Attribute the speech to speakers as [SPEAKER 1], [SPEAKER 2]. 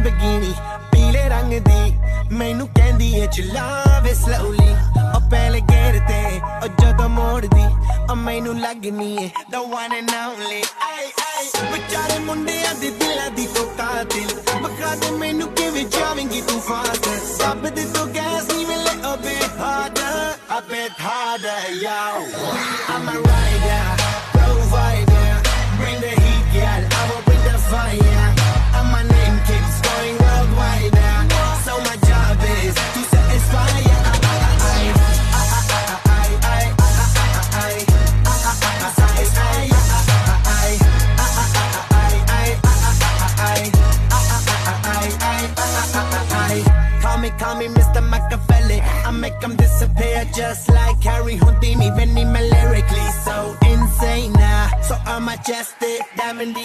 [SPEAKER 1] lamborghini पीले रंग दी मैनू कहंदी है चलावे slowly ओ पहले गेर ते ओ जदों मोड़ दी ओ मैनू लगनी है the one and only बेचारे मुंडियां दी दिलां दी तो कातिल बखा दे मैनू किवें जावेंगी तू फास्ट सब दे तो गैस नी मिले a bit harder yo I'm a rider provider bring the heat girl I will bring the fire and my name keeps going worldwide so my job is to satisfy Call me Mr. Machiavelli I make them disappear just like Harry Houdini Benny me lyrically so insane now so I'm majestic, diamond